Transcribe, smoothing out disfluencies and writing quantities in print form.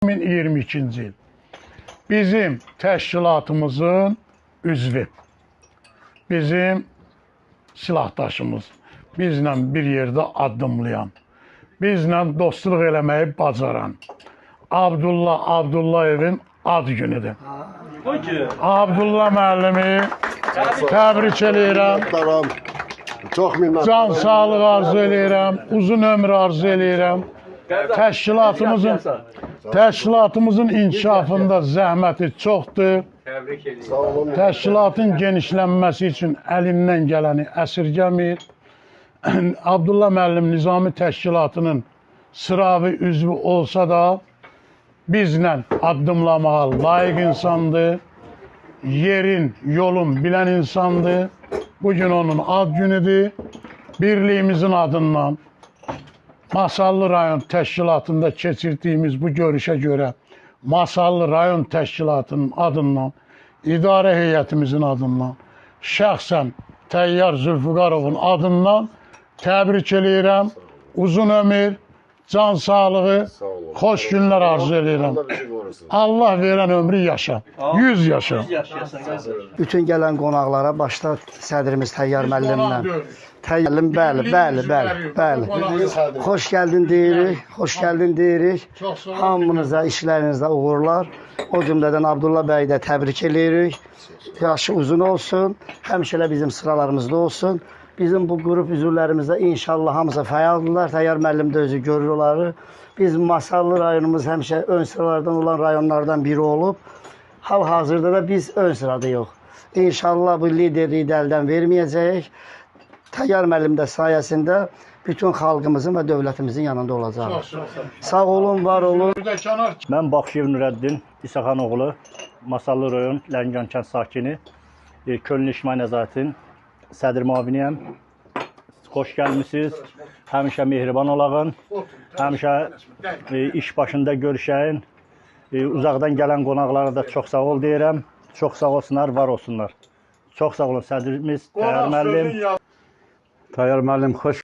2022-ci il bizim təşkilatımızın üzvü, bizim silahdaşımız, bizlə bir yerdə addımlayan, bizlə dostluq eləməyi bacaran Abdullah Abdullayevin ad günüdür. Abdullah müəllimi təbrik eləyirəm. Çox minnətdaram. Can sağlıq arzu eləyirəm, uzun ömür arzu eləyirəm. Təşkilatımızın inkişafında zəhməti çoxdur. Təşkilatın genişlənməsi üçün əlindən gələni əsirgəmir. Abdullah müəllim Nizami təşkilatının sıravi üzvü olsa da bizlə addımlamağa layiq insandır. Yerin, yolun bilən insandır. Bugün onun ad günüdür. Birliyimizin adından Masallı rayon təşkilatında keçirdiyimiz bu görüşə görə Masallı rayon təşkilatının adından, idarə heyətimizin adından, şəxsən Təyyar Zülfüqarovun adından təbrik eləyirəm. Uzun ömür, can sağlığı, xoş günlər arzu eləyirəm. Allah verən ömrü yaşa, 100 yaşa. Bütün gələn qonaqlara başda sədrimiz Təyyar müəllimlə. Təyyarım, bəli. Xoş gəldin deyirik, xoş gəldin deyirik. Hamınıza işlərinizdə uğurlar. O cümlədən Abdullah bəyi də təbrik eləyirik. Yaşı uzun olsun, həmişələ bizim sıralarımızda olsun. Bizim bu qrup üzvlərimizdə inşallah hamısı fəaldırlar. Təyyar müəllim də özü görür onları. Biz Masallı rayonumuz həmişə ön sıralardan olan rayonlardan biri olub. Hal-hazırda da biz ön sıradayıq. İnşallah bu liderliyi də əldən verməyəcəyik. Təyyar müəllim də sayəsində bütün xalqımızın və dövlətimizin yanında olacaq. Sağ olun, var olun. Mən Baxşiyev Nurəddin İsaxanoğlu, Masallı rayon Ləngan kənd sakini, Könül İctimai Nəzarətin sədr müaviniyəm. Xoş gəlmisiniz. Həmişə mehriban olağın. Həmişə iş başında görüşəyin. Uzaqdan gələn qonaqlara da çox sağ ol deyirəm. Çox sağ olsunlar, var olsunlar. Çox sağ olun sədrimiz Təyyar müəllim. Təyyar müəllim, xoş